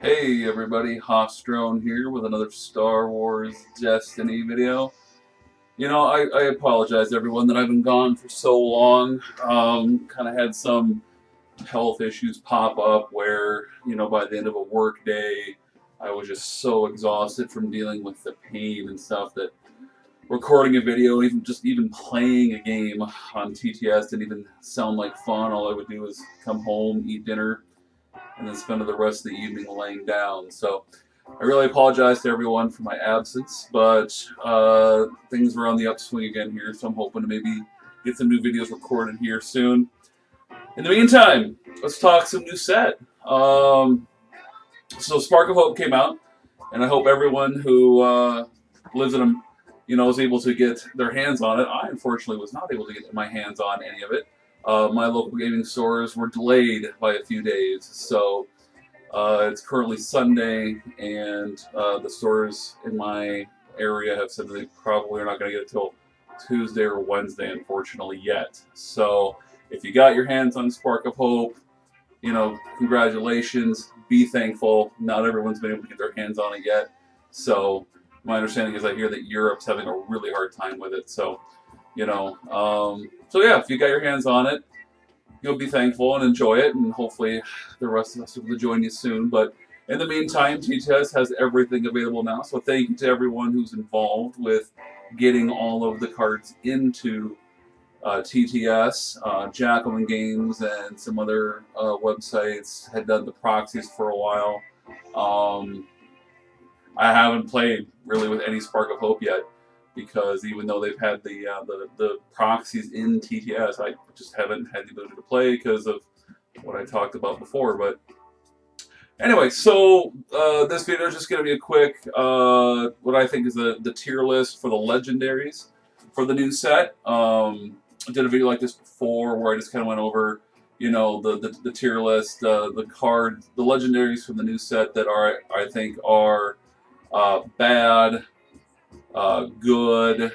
Hey everybody, Hossdrone here with another Star Wars Destiny video. I apologize to everyone that I've been gone for so long. Kind of had some health issues pop up where, by the end of a work day, I was just so exhausted from dealing with the pain and stuff that recording a video, even playing a game on TTS didn't even sound like fun. All I would do was come home, eat dinner, and then spend the rest of the evening laying down. So I really apologize to everyone for my absence, but things are on the upswing again here, so I'm hoping to maybe get some new videos recorded here soon. In the meantime, let's talk some new set. So Spark of Hope came out, and I hope everyone who lives in a is able to get their hands on it. I unfortunately was not able to get my hands on any of it. My local gaming stores were delayed by a few days, so it's currently Sunday, and the stores in my area have said that they probably are not going to get it till Tuesday or Wednesday, unfortunately, yet. So if you got your hands on Spark of Hope, congratulations. Be thankful. Not everyone's been able to get their hands on it yet. So my understanding is I hear that Europe's having a really hard time with it. So, so yeah, if you got your hands on it, you'll be thankful and enjoy it, and hopefully the rest of us will join you soon. But in the meantime, TTS has everything available now. So thank you to everyone who's involved with getting all of the cards into TTS. Jacqueline Games and some other websites had done the proxies for a while. I haven't played really with any Spark of Hope yet, because even though they've had the proxies in TTS, I just haven't had the ability to play because of what I talked about before. But anyway, so this video is just going to be a quick, what I think is the tier list for the legendaries for the new set. I did a video like this before where I just kind of went over, the tier list, the cards, the legendaries from the new set that I think are bad, good,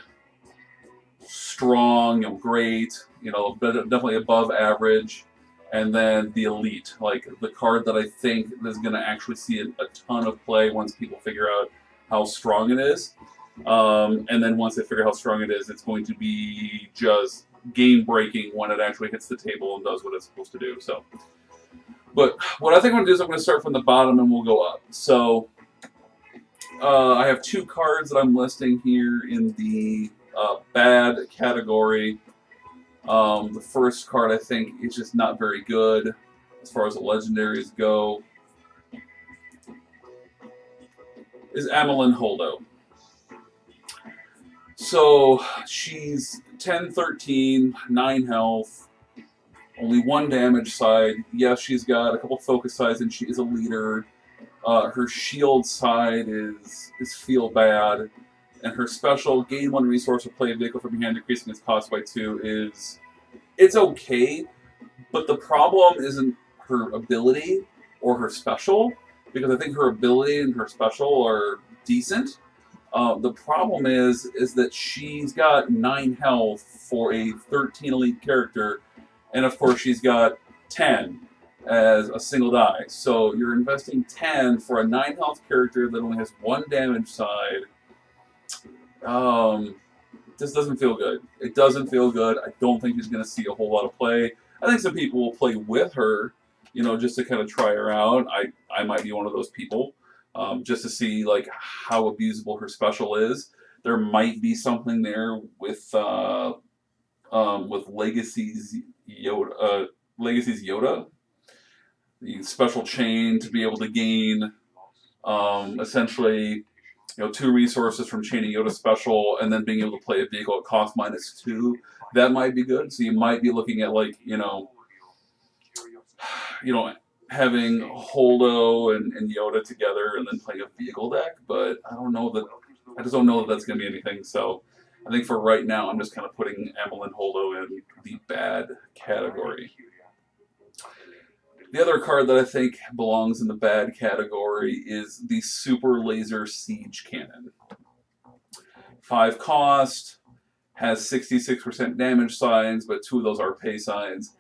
strong, great, definitely above average, and then the elite, like the card that I think is going to actually see a ton of play once people figure out how strong it is. And then once they figure out how strong it is, it's going to be just game breaking when it actually hits the table and does what it's supposed to do. So, but what I think I'm going to do is I'm going to start from the bottom and we'll go up. So I have two cards that I'm listing here in the bad category. The first card I think is just not very good as far as the legendaries go is Amelin Holdo. So she's 10-13, 9 health, only 1 damage side. Yes, she's got a couple focus sides and she is a leader. Her shield side is feel bad, and her special gain 1 resource or play a vehicle from your hand, decreasing its cost by 2 it's okay, but the problem isn't her ability or her special, because I think her ability and her special are decent. The problem is that she's got 9 health for a 13 elite character, and of course she's got 10 as a single die. So you're investing 10 for a 9 health character that only has 1 damage side. This doesn't feel good. It doesn't feel good. I don't think she's going to see a whole lot of play. I think some people will play with her, just to kind of try her out. I might be one of those people, just to see like how abusable her special is. There might be something there with Legacy's Yoda, the special chain to be able to gain essentially 2 resources from chaining Yoda special, and then being able to play a vehicle at cost -2. That might be good. So you might be looking at like having Holdo and Yoda together and then playing a vehicle deck. But I just don't know that that's going to be anything. So I think for right now, I'm just kind of putting Amelin Holdo in the bad category. The other card that I think belongs in the bad category is the Super Laser Siege Cannon. 5 cost, has 66% damage signs, but 2 of those are pay signs.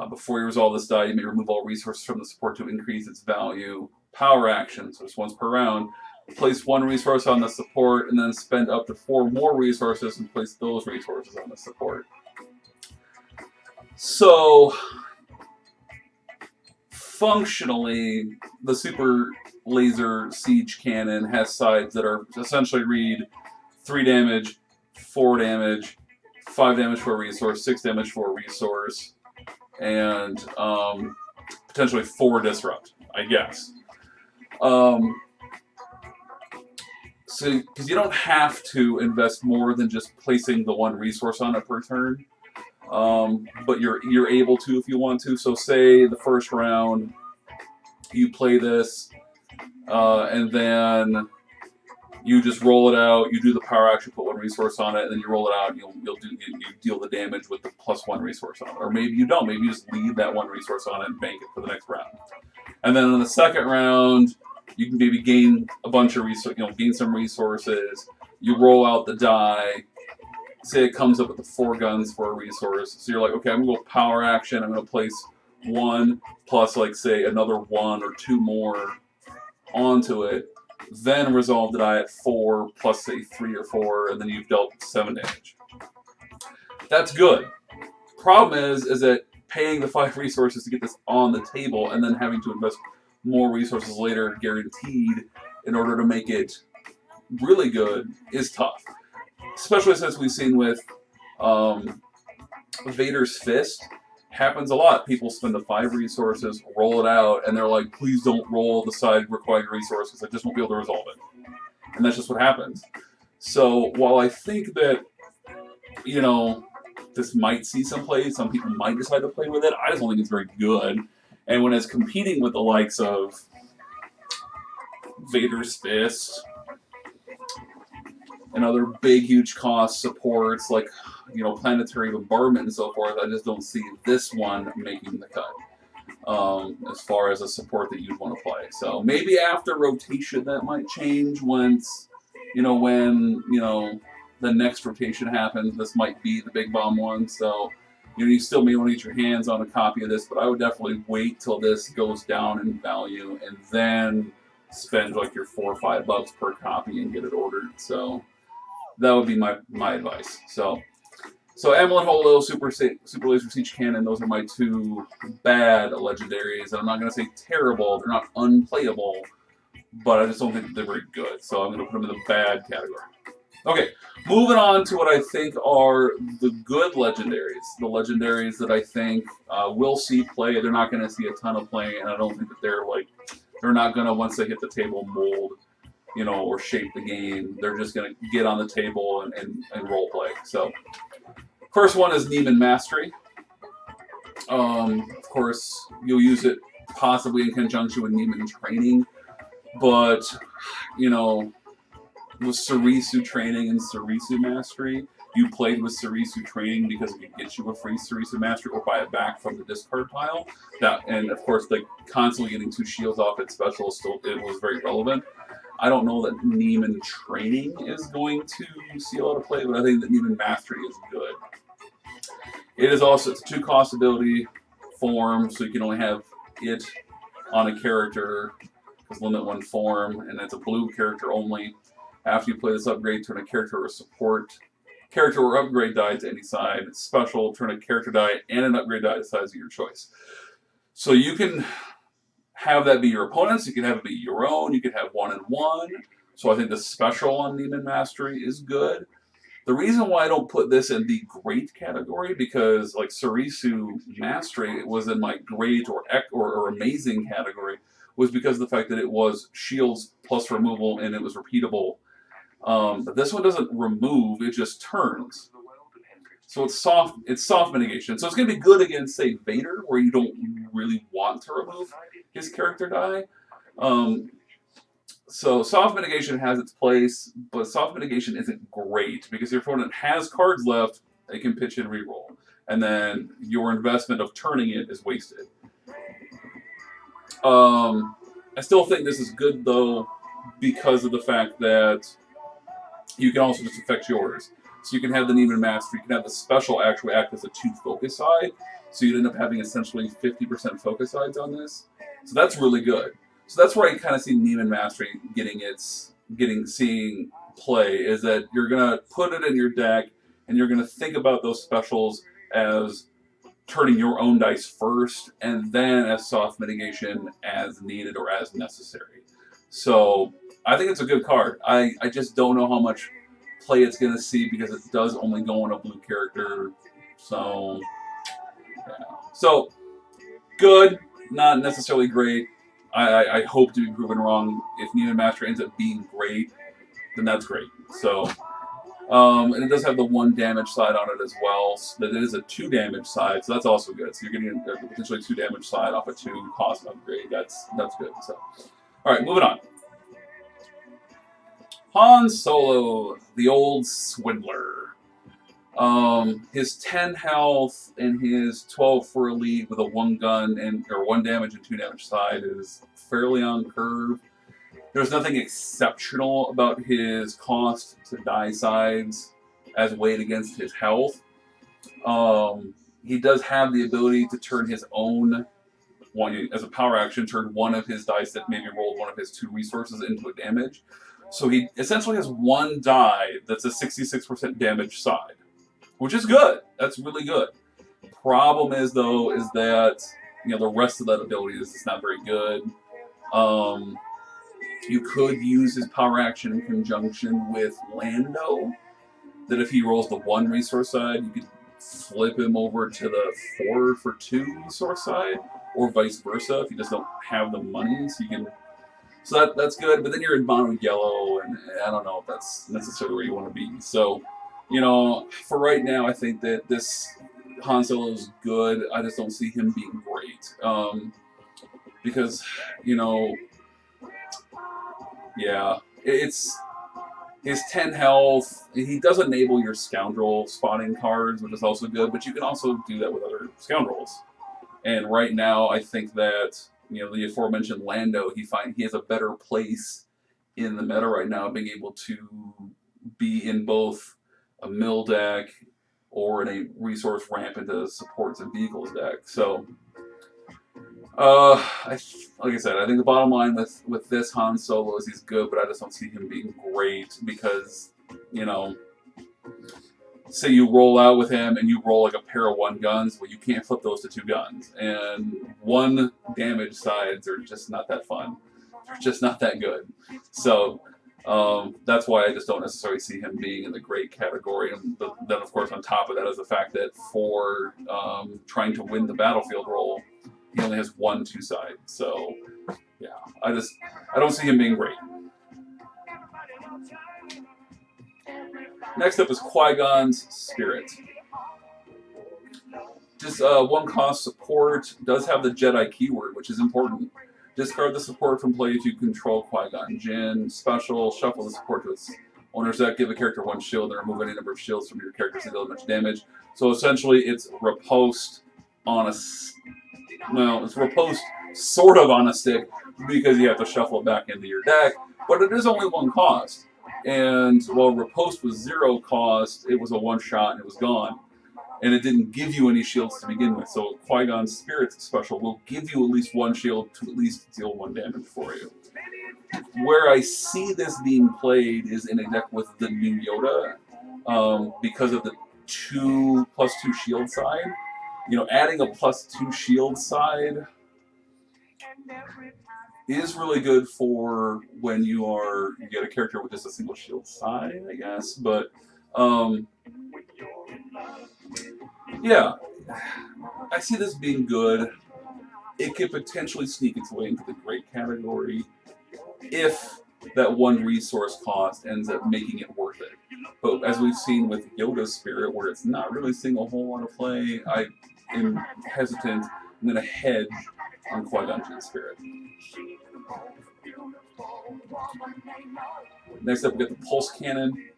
Before you resolve this die, you may remove all resources from the support to increase its value. power action, so just once per round. Place 1 resource on the support, and then spend up to 4 more resources and place those resources on the support. So, functionally, the super laser siege cannon has sides that are essentially read 3 damage, 4 damage, 5 damage for a resource, 6 damage for a resource, and potentially 4 disrupt, I guess. So, because you don't have to invest more than just placing the 1 resource on it per turn, but you're able to if you want to. So, say the first round you play this, and then you just roll it out. You do the power action, put 1 resource on it, and then you roll it out. And you deal the damage with the +1 resource on it, or maybe you don't. Maybe you just leave that 1 resource on it and bank it for the next round. And then in the second round, you can maybe gain a bunch of gain some resources. You roll out the die. Say it comes up with the 4 guns for a resource. So you're like, okay, I'm gonna go power action. I'm gonna place 1 plus, like, say, another 1 or 2 more onto it. Then resolve the die at 4 plus, say, 3 or 4, and then you've dealt 7 damage. That's good. Problem is that paying the 5 resources to get this on the table and then having to invest more resources later, guaranteed, in order to make it really good is tough. Especially since we've seen with Vader's Fist, happens a lot. People spend the 5 resources, roll it out, and they're like, please don't roll the side required resource because I just won't be able to resolve it. And that's just what happens. So while I think that, this might see some play, some people might decide to play with it, I just don't think it's very good. And when it's competing with the likes of Vader's Fist and other big, huge cost supports like, planetary bombardment and so forth, I just don't see this one making the cut as far as a support that you'd want to play. So maybe after rotation that might change once, when the next rotation happens. This might be the big bomb one. So you still may want to get your hands on a copy of this, but I would definitely wait till this goes down in value and then spend like your $4 or $5 per copy and get it ordered. So that would be my advice. So Amulet Holo, Super Laser Siege Cannon, those are my 2 bad legendaries. And I'm not going to say terrible, they're not unplayable, but I just don't think they're very good. So I'm going to put them in the bad category. Okay, moving on to what I think are the good legendaries. The legendaries that I think will see play. They're not going to see a ton of play, and I don't think that they're not going to, once they hit the table, mold, or shape the game. They're just going to get on the table and role play. So, first one is Neiman Mastery. Of course, you'll use it possibly in conjunction with Neiman Training, but, with Sarisu Training and Sarisu Mastery, you played with Sarisu Training because it could get you a free Sarisu Mastery or buy it back from the discard pile. And of course, constantly getting 2 shields off its special it was very relevant. I don't know that Neiman Training is going to see a lot of play, but I think that Neiman Mastery is good. It is also, it's a 2-cost ability form, so you can only have it on a character, because limit 1 form, and it's a blue character only. After you play this upgrade, turn a character or support character or upgrade die to any side. It's special, turn a character die and an upgrade die to size of your choice. So you can have that be your opponent's, you can have it be your own, you can have 1 and 1. So I think the special on Neiman Mastery is good. The reason why I don't put this in the great category, because like Sarisu Mastery was in my great or amazing category, was because of the fact that it was shields plus removal and it was repeatable. But this one doesn't remove, it just turns. So it's soft mitigation. So it's going to be good against, say, Vader, where you don't really want to remove his character die. So soft mitigation has its place, but soft mitigation isn't great because your opponent has cards left, they can pitch and reroll. And then your investment of turning it is wasted. I still think this is good, though, because of the fact that you can also just affect yours. So you can have the Neiman Master, you can have the special actually act as a 2 focus side, so you'd end up having essentially 50% focus sides on this. So that's really good. So that's where I kind of see Neiman Mastery seeing play, is that you're gonna put it in your deck and you're gonna think about those specials as turning your own dice first, and then as soft mitigation as needed or as necessary. So I think it's a good card. I just don't know how much play it's going to see because it does only go on a blue character. So, yeah. So, good, not necessarily great. I hope to be proven wrong. If Neiman Master ends up being great, then that's great. So, and it does have the 1 damage side on it as well. So that it is a 2 damage side, so that's also good. So you're getting a potentially 2 damage side off a 2 cost upgrade. That's good. So, all right, moving on. Han Solo, the old swindler. His 10 health and his 12 for elite with a 1 gun or 1 damage and 2 damage side is fairly on curve. There's nothing exceptional about his cost to die sides as weighed against his health. He does have the ability to turn his own one as a power action, turn one of his dice that maybe rolled one of his 2 resources into a damage. So he essentially has 1 die that's a 66% damage side, which is good. That's really good. Problem is though, is that the rest of that ability is just not very good. You could use his power action in conjunction with Lando. That if he rolls the 1 resource side, you could flip him over to the 4 for 2 resource side, or vice versa if you just don't have the money. So you can. So that's good, but then you're in mono yellow, and I don't know if that's necessarily where you want to be. So, for right now, I think that this Han Solo is good. I just don't see him being great. Because, yeah, it's his 10 health. He does enable your scoundrel spotting cards, which is also good, but you can also do that with other scoundrels. And right now, I think that the aforementioned Lando, he has a better place in the meta right now, being able to be in both a mill deck or in a resource ramp into supports and vehicles deck. So, like I said, I think the bottom line with this Han Solo is he's good, but I just don't see him being great because, say you roll out with him and you roll like a pair of 1 guns, well, you can't flip those to 2 guns. And 1 damage sides are just not that fun. They're just not that good. So that's why I just don't necessarily see him being in the great category. And then, of course, on top of that is the fact that for trying to win the battlefield role, he only has 1 2 side. So, yeah, I don't see him being great. Next up is Qui-Gon's Spirit. Just 1 cost support, does have the Jedi keyword, which is important. Discard the support from play to control Qui-Gon Jinn. Special, shuffle the support to its owner's deck, give a character 1 shield, and remove any number of shields from your characters that deal much damage. So essentially, it's riposte on a... Well, it's riposte sort of on a stick because you have to shuffle it back into your deck, but it is only 1 cost. And while riposte was 0 cost, it was a 1-shot and it was gone. And it didn't give you any shields to begin with. So Qui-Gon's Spirit special will give you at least 1 shield to at least deal 1 damage for you. Where I see this being played is in a deck with the new Yoda, because of the 2+2 shield side. Adding a +2 shield side is really good for when you get a character with just a single shield side, I guess. But yeah, I see this being good. It could potentially sneak its way into the great category if that 1 resource cost ends up making it worth it. But as we've seen with Yoda's Spirit, where it's not really seeing a whole lot of play, I am hesitant. I'm going to hedge on Qui-Gon Jinn's Spirit. Next up, we get the Pulse Cannon.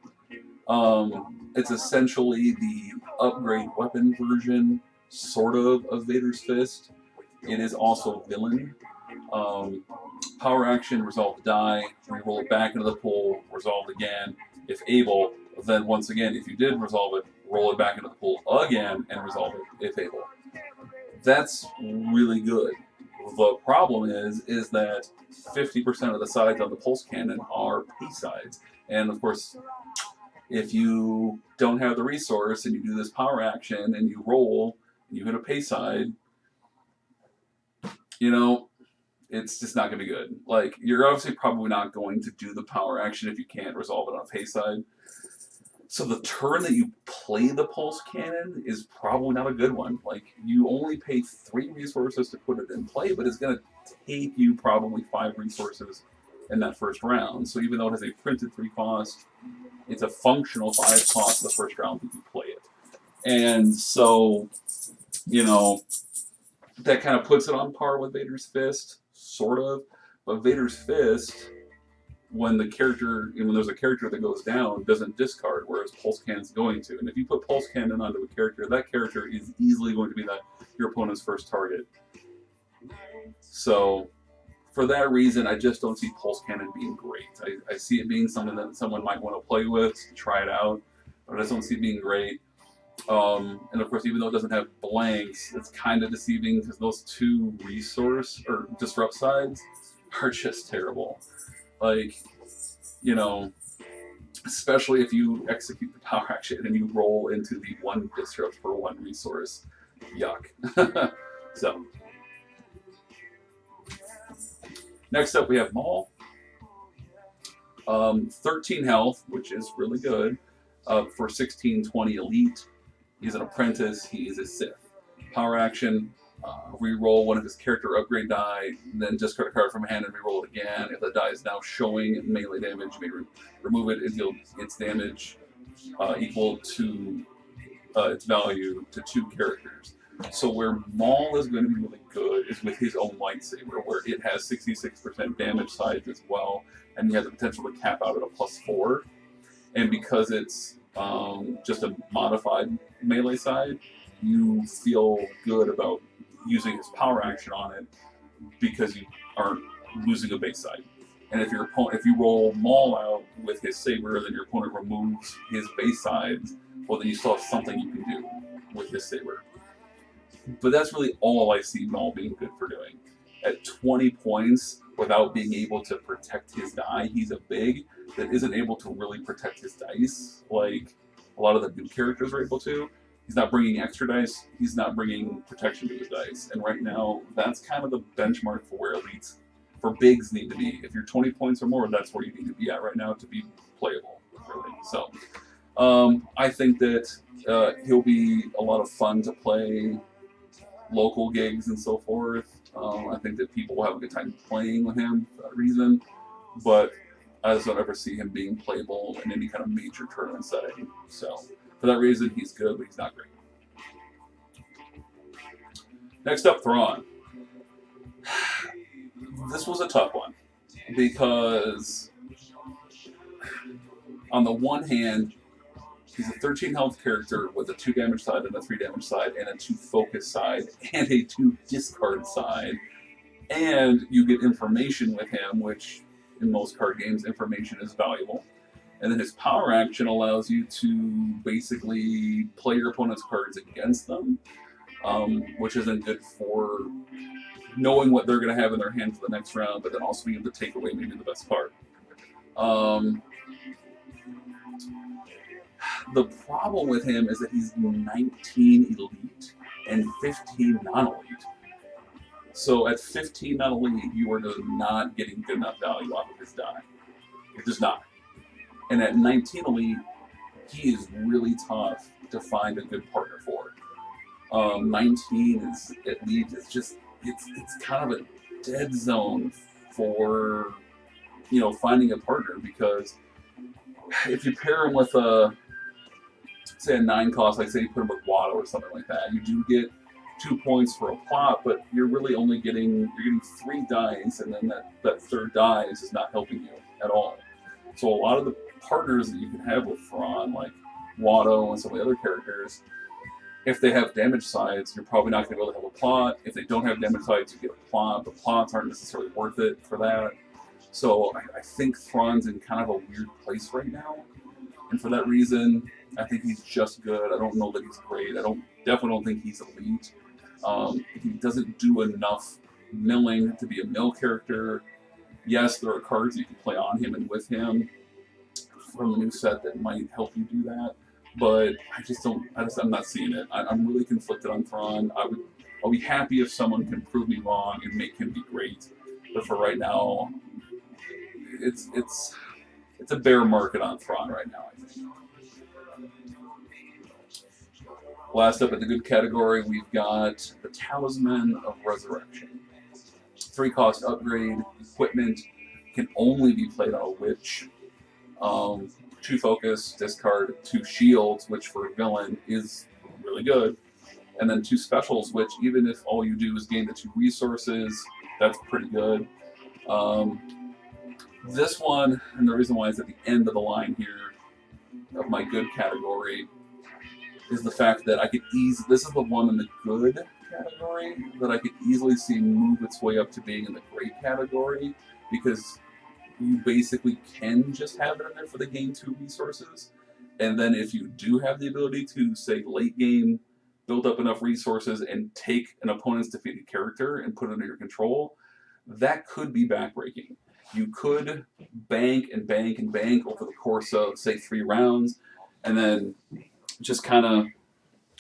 It's essentially the upgrade weapon version, sort of Vader's Fist. It is also villain. Power action, resolve the die, re-roll it back into the pool, resolve again. If able, then once again, if you did resolve it, roll it back into the pool again and resolve it if able. That's really good. The problem is that 50% of the sides on the pulse cannon are pay sides, and of course, if you don't have the resource and you do this power action and you roll and you hit a pay side, you know, it's just not going to be good. Like, you're obviously probably not going to do the power action if you can't resolve it on a pay side. So the turn that you play the pulse cannon is probably not a good one. Like, you only pay 3 resources to put it in play, but it's going to take you probably 5 resources in that first round. So even though it has a printed 3 cost, it's a functional 5 cost the first round that you play it. And so, you know, that kind of puts it on par with Vader's Fist, sort of. But Vader's Fist, when there's a character that goes down, doesn't discard, whereas Pulse Cannon's going to. And if you put Pulse Cannon onto a character, that character is easily going to be your opponent's first target. So, for that reason, I just don't see Pulse Cannon being great. I see it being something that someone might want to play with, try it out, but I just don't see it being great. And of course, even though it doesn't have blanks, it's kind of deceiving because those 2 resource or disrupt sides are just terrible. Like, you know, especially if you execute the power action and you roll into the 1 disrupt for 1 resource. Yuck. So, next up we have Maul. 13 health, which is really good, for 1620 elite. He's an apprentice, he is a Sith. Power action, re-roll one of his character upgrade die, then discard a card from hand and re-roll it again. If the die is now showing melee damage, you may remove it and deal its damage equal to its value to 2 characters. So where Maul is going to be really good is with his own lightsaber, where it has 66% damage sides as well, and he has the potential to cap out at a +4. And because it's just a modified melee side, you feel good about using his power action on it because you aren't losing a base side. And if you roll Maul out with his saber, then your opponent removes his base sides, well, then you still have something you can do with his saber. But that's really all I see Maul being good for doing. At 20 points, without being able to protect his die, he's a big that isn't able to really protect his dice like a lot of the new characters are able to. He's not bringing extra dice, he's not bringing protection to his dice. And right now, that's kind of the benchmark for where elites, for bigs, need to be. If you're 20 points or more, that's where you need to be at right now to be playable, really. So, I think that he'll be a lot of fun to play local gigs and so forth. I think that people will have a good time playing with him for that reason, but I just don't ever see him being playable in any kind of major tournament setting. So, for that reason, he's good, but he's not great. Next up, Thrawn. This was a tough one because, on the one hand, he's a 13 health character with a 2 damage side and a 3 damage side and a 2 focus side and a 2 discard side. And you get information with him, which in most card games, information is valuable. And then his power action allows you to basically play your opponent's cards against them, which isn't good for knowing what they're going to have in their hand for the next round, but then also being able to take away maybe the best card. The problem with him is that he's 19 elite and 15 non-elite. So at 15 non-elite, you are just not getting good enough value off of his die. You're just not. And at 19 elite, he is really tough to find a good partner for. 19 is elite. It's kind of a dead zone for finding a partner, because if you pair him with say a 9 cost, like say you put him with Watto or something like that, you do get 2 points for a plot, but you're really only getting 3 dice, and then that third die is just not helping you at all. So a lot of the partners that you can have with Thrawn, like Watto and some of the other characters, if they have damage sides, you're probably not going to be able to have a plot. If they don't have damage sides, you get a plot, but plots aren't necessarily worth it for that. So I think Thrawn's in kind of a weird place right now, and for that reason, I think he's just good. I don't know that he's great. Definitely don't think he's elite. He doesn't do enough milling to be a mill character. Yes, there are cards you can play on him and with him from the new set that might help you do that, but I'm not seeing it. I'm really conflicted on Thrawn. I'll be happy if someone can prove me wrong and make him be great, but for right now, it's a bear market on Thrawn right now, I think. Last up in the good category, we've got the Talisman of Resurrection. 3-cost upgrade, equipment, can only be played on a witch. 2 focus, discard 2 shields, which for a villain is really good. And then 2 specials, which even if all you do is gain the 2 resources, that's pretty good. This one, and the reason why it's at the end of the line here of my good category, is the fact that I could this is the one in the good category that I could easily see move its way up to being in the great category, because you basically can just have it in there for the gain 2 resources. And then if you do have the ability to, say, late game, build up enough resources and take an opponent's defeated character and put it under your control, that could be backbreaking. You could bank and bank and bank over the course of, say, 3 rounds, and then just kind of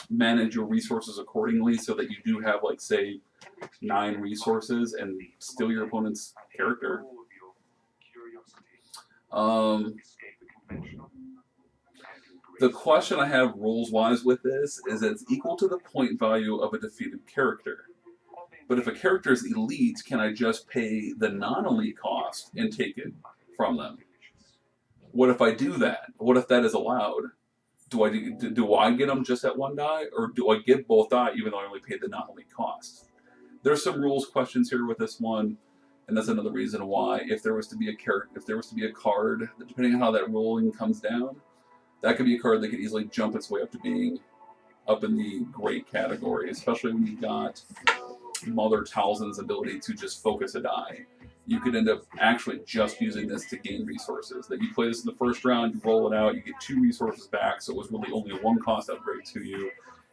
manage your resources accordingly so that you do have, like, say, 9 resources and steal your opponent's character. The question I have rules-wise with this is that it's equal to the point value of a defeated character. But if a character is elite, can I just pay the non-elite cost and take it from them? What if I do that? What if that is allowed? Do I get them just at 1 die, or do I get both die even though I only paid the non-elite cost? There's some rules questions here with this one, and that's another reason why if there was to be a card, depending on how that ruling comes down, that could be a card that could easily jump its way up to being up in the great category, especially when you've got Mother Talzin's ability to just focus a die. You could end up actually just using this to gain resources. That you play this in the first round, you roll it out, you get 2 resources back, so it was really only a 1-cost upgrade to you.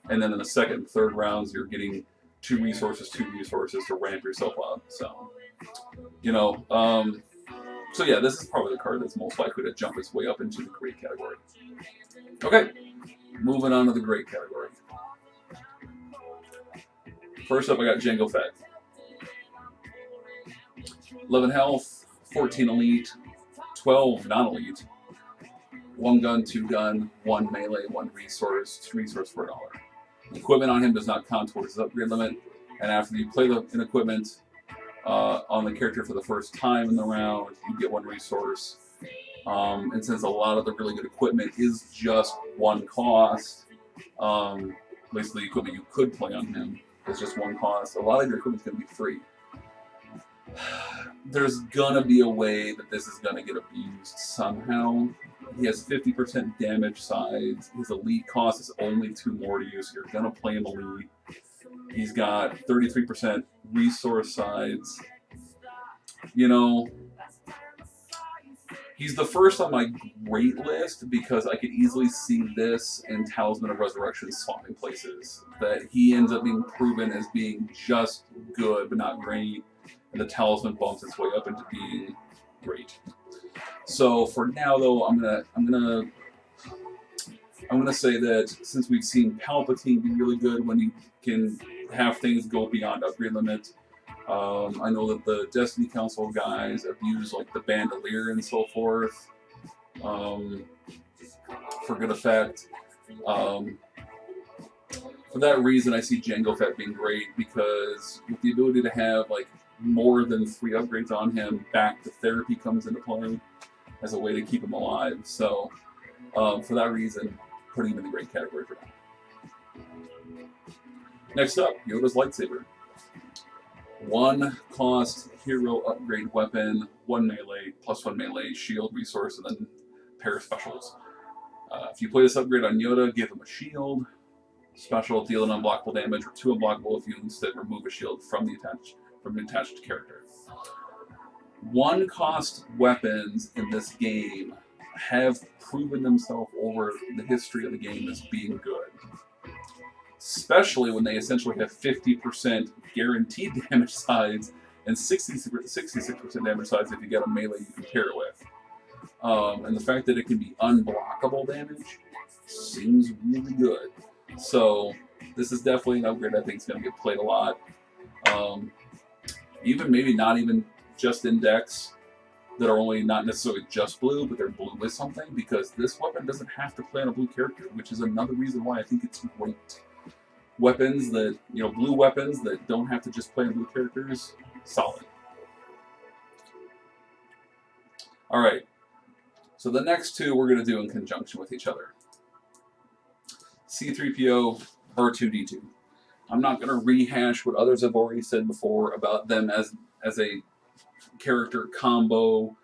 And then in the second and third rounds, you're getting 2 resources to ramp yourself up. So, so yeah, this is probably the card that's most likely to jump its way up into the great category. Okay, moving on to the great category. First up, I got Jango Fett. 11 health, 14 elite, 12 non-elite, 1 gun, 2 gun, 1 melee, 1 resource, 2 resource for $1. Equipment on him does not count towards his upgrade limit, and after you play an equipment on the character for the first time in the round, you get 1 resource. And since a lot of the really good equipment is just 1 cost, basically the equipment you could play on him is just 1 cost, a lot of your equipment's going to be free. There's gonna be a way that this is gonna get abused somehow. He has 50% damage sides. His elite cost is only 2 more to you, so you're gonna play him elite. He's got 33% resource sides. He's the first on my great list because I could easily see this and Talisman of Resurrection swapping places. That he ends up being proven as being just good but not great, and the Talisman bumps its way up into being great. So for now, though, I'm gonna say that since we've seen Palpatine be really good when you can have things go beyond upgrade limit, I know that the Destiny Council guys abuse like the Bandolier and so forth for good effect. For that reason, I see Jango Fett being great because with the ability to have like more than 3 upgrades on him, back to therapy comes into play as a way to keep him alive. So for that reason, putting him in the great category for now. Next up, Yoda's lightsaber. 1 cost hero upgrade weapon, 1 melee, plus 1 melee, shield resource, and then pair of specials. If you play this upgrade on Yoda, give him a shield. Special, deal an unblockable damage, or 2 unblockable if you instead remove a shield from the attached character. 1 cost weapons in this game have proven themselves over the history of the game as being good. especially when they essentially have 50% guaranteed damage sides and 66% damage sides if you get a melee you can pair it with. And the fact that it can be unblockable damage seems really good. So this is definitely an upgrade I think is going to get played a lot. Even maybe not even just in decks that are only not necessarily just blue, but they're blue with something, because this weapon doesn't have to play on a blue character, which is another reason why I think it's great. Weapons that, blue weapons that don't have to just play on blue characters, solid. All right. So the next two we're going to do in conjunction with each other. C-3PO, R2-D2. I'm not going to rehash what others have already said before about them as a character combo.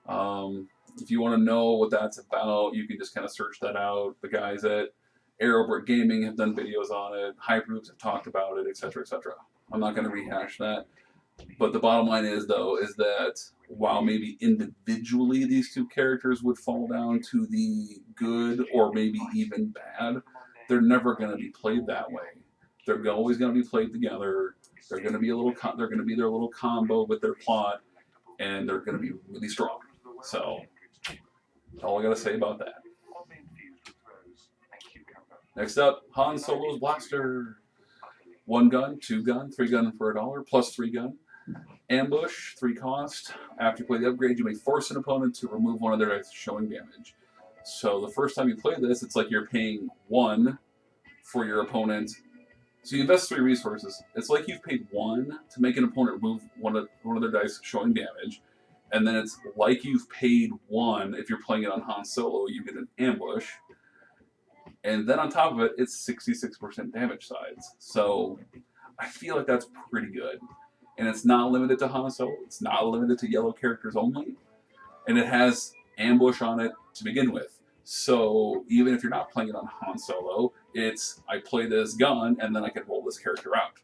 If you want to know what that's about, you can just kind of search that out. The guys at Aerobrick Gaming have done videos on it. Hyperloops have talked about it, etc., etc. I'm not going to rehash that. But the bottom line is, though, is that while maybe individually these two characters would fall down to the good or maybe even bad, they're never going to be played that way. They're always going to be played together. They're going to be they're going to be their little combo with their plot, and they're going to be really strong. So that's all I got to say about that. Next up, Han Solo's Blaster. 1 gun, 2 gun, 3 gun for $1, plus 3 gun. Ambush, 3 cost. After you play the upgrade, you may force an opponent to remove one of their dice showing damage. So the first time you play this, it's like you're paying 1 for your opponent. So you invest 3 resources. It's like you've paid 1 to make an opponent remove one of their dice showing damage. And then it's like you've paid 1, if you're playing it on Han Solo, you get an ambush. And then on top of it, it's 66% damage sides. So I feel like that's pretty good. And it's not limited to Han Solo. It's not limited to yellow characters only. And it has ambush on it to begin with. So even if you're not playing it on Han Solo, it's I play this gun and then I can roll this character out.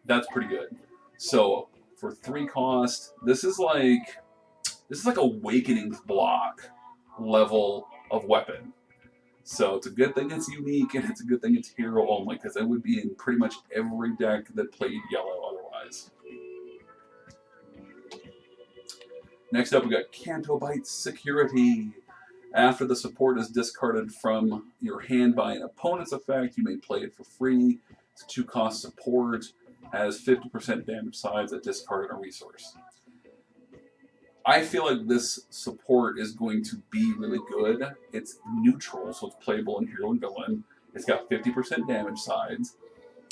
That's pretty good. So for 3 cost, this is like Awakening's block level of weapon. So it's a good thing it's unique, and it's a good thing it's hero only, because it would be in pretty much every deck that played yellow otherwise. Next up, we got Cantobite Security. After the support is discarded from your hand by an opponent's effect, you may play it for free. It's a 2-cost support, has 50% damage sides at discarding a resource. I feel like this support is going to be really good. It's neutral, so it's playable in hero and villain. It's got 50% damage sides.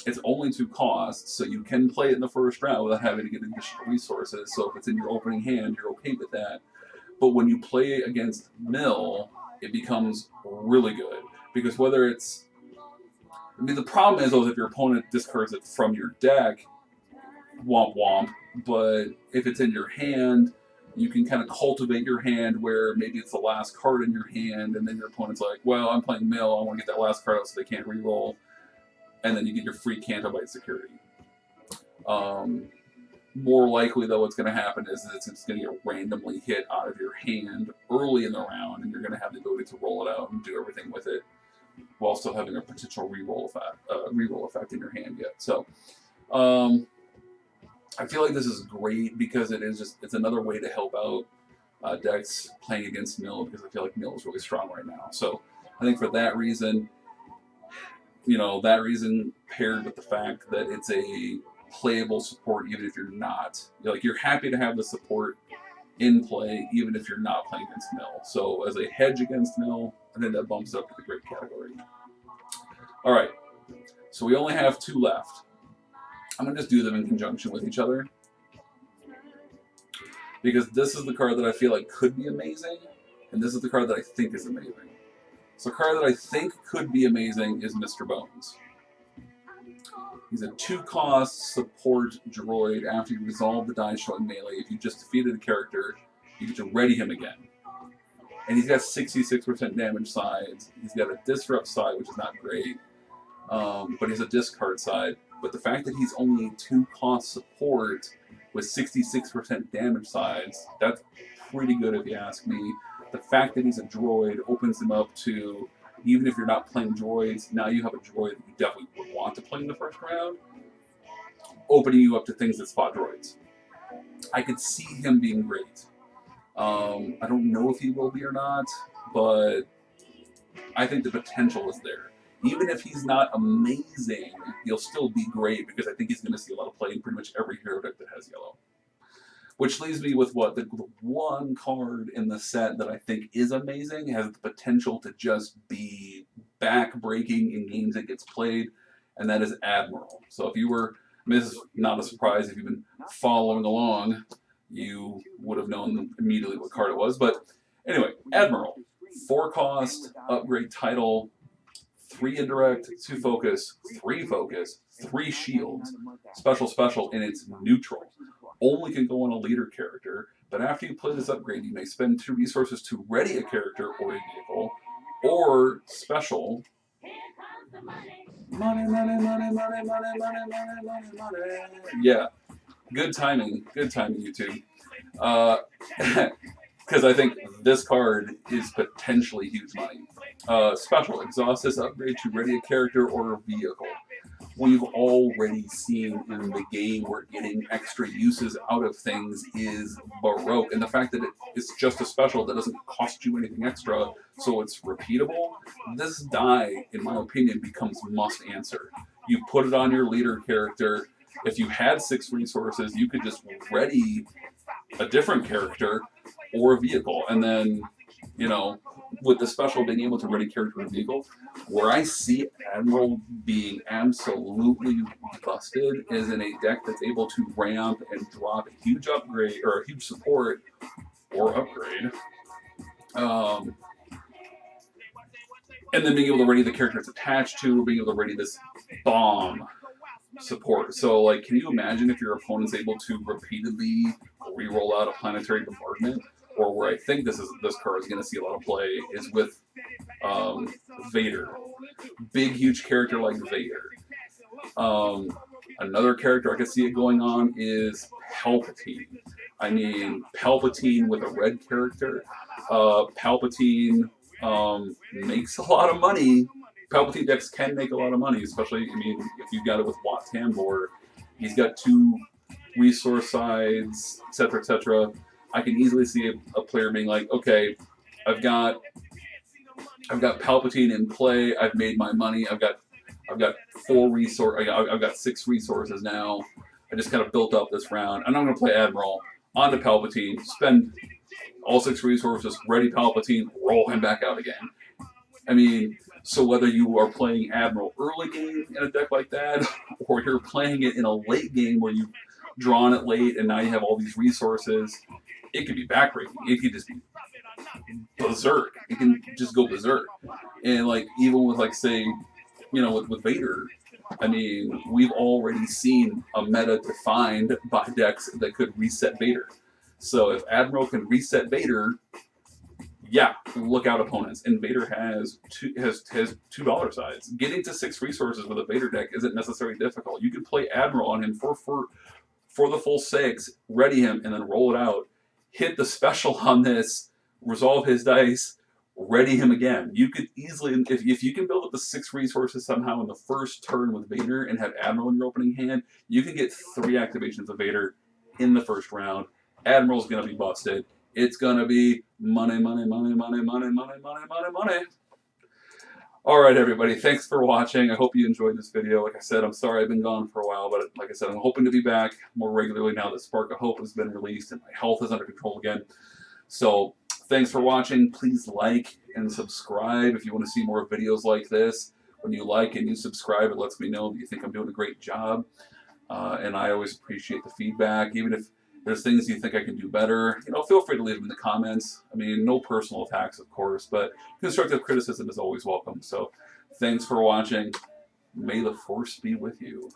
It's only 2 costs, so you can play it in the first round without having to get additional resources. So if it's in your opening hand, you're okay with that. But when you play against Mill, it becomes really good. Because whether it's... the problem is, though, if your opponent discards it from your deck, womp womp. But if it's in your hand, you can kind of cultivate your hand where maybe it's the last card in your hand, and then your opponent's like, well, I'm playing Mill, I want to get that last card out so they can't reroll. And then you get your free Cantobite Security. More likely, though, what's going to happen is it's going to get randomly hit out of your hand early in the round, and you're going to have the ability to roll it out and do everything with it while still having a potential reroll effect in your hand yet. So, I feel like this is great because it's another way to help out decks playing against Mill, because I feel like Mill is really strong right now. So I think for that reason, paired with the fact that it's a playable support, even if you're not, you're happy to have the support in play, even if you're not playing against Mill. So as a hedge against Mill, I think that bumps it up to the great category. All right, so we only have 2 left. I'm going to just do them in conjunction with each other, because this is the card that I feel like could be amazing, and this is the card that I think is amazing. So the card that I think could be amazing is Mr. Bones. He's a 2-cost support droid. After you resolve the die showing melee, if you just defeated a character, you get to ready him again. And he's got 66% damage sides. He's got a disrupt side, which is not great, but he's a discard side. But the fact that he's only a 2-cost support with 66% damage sides, that's pretty good if you ask me. The fact that he's a droid opens him up to even if you're not playing droids, now you have a droid that you definitely would want to play in the first round, opening you up to things that spot droids. I could see him being great. I don't know if he will be or not, but I think the potential is there. Even if he's not amazing, he'll still be great because I think he's going to see a lot of play in pretty much every hero deck that has yellow. Which leaves me with what? The one card in the set that I think is amazing, has the potential to just be back-breaking in games that gets played, and that is Admiral. So if you were, I mean, this is not a surprise if you've been following along, you would have known immediately what card it was. But anyway, Admiral. 4 cost, upgrade title, 3 indirect, 2 focus, 3 focus, 3 shields, special, and it's neutral. Only can go on a leader character, but after you play this upgrade, you may spend 2 resources to ready a character or a vehicle, or special. Money. Yeah, good timing, YouTube. Because I think this card is potentially huge money. Special, exhaust this upgrade to ready a character or a vehicle. We've already seen in the game where getting extra uses out of things is baroque. And the fact that it's just a special that doesn't cost you anything extra, so it's repeatable, this die, in my opinion, becomes must answer. You put it on your leader character. If you had 6 resources, you could just ready a different character or a vehicle. And then, you know, with the special being able to ready character and vehicle, where I see Admiral being absolutely busted is in a deck that's able to ramp and drop a huge upgrade or a huge support or upgrade. And then being able to ready the character it's attached to, being able to ready this bomb support. So, like, can you imagine if your opponent's able to repeatedly re-roll out a planetary bombardment? Or where I think this card is going to see a lot of play is with Vader. Big, huge character like Vader. Another character I could see it going on is Palpatine. I mean, Palpatine with a red character. Palpatine makes a lot of money. Palpatine decks can make a lot of money, especially, I mean, if you've got it with Wat Tambor. He's got 2 resource sides, etc., etc. I can easily see a player being like, okay, I've got Palpatine in play. I've made my money. I've got 6 resources now. I just kind of built up this round, and I'm going to play Admiral onto Palpatine, spend all 6 resources, ready Palpatine, roll him back out again. I mean, so whether you are playing Admiral early game in a deck like that, or you're playing it in a late game where you've drawn it late and now you have all these resources, it could be backbreaking. It could just be berserk. It can just go berserk. And like even with like say, you know, with Vader, I mean, we've already seen a meta defined by decks that could reset Vader. So if Admiral can reset Vader, yeah, look out opponents. And Vader has $2 sides. Getting to 6 resources with a Vader deck isn't necessarily difficult. You could play Admiral on him for the full 6, ready him, and then roll it out. Hit the special on this, resolve his dice, ready him again. You could easily, if you can build up the 6 resources somehow in the first turn with Vader and have Admiral in your opening hand, you can get 3 activations of Vader in the first round. Admiral's going to be busted. It's going to be money. All right, everybody. Thanks for watching. I hope you enjoyed this video. Like I said, I'm sorry I've been gone for a while, but like I said, I'm hoping to be back more regularly now that Spark of Hope has been released and my health is under control again. So thanks for watching. Please like and subscribe if you want to see more videos like this. When you like and you subscribe, it lets me know that you think I'm doing a great job. And I always appreciate the feedback, even if there's things you think I can do better, you know, feel free to leave them in the comments. I mean, no personal attacks, of course, but constructive criticism is always welcome. So thanks for watching. May the Force be with you.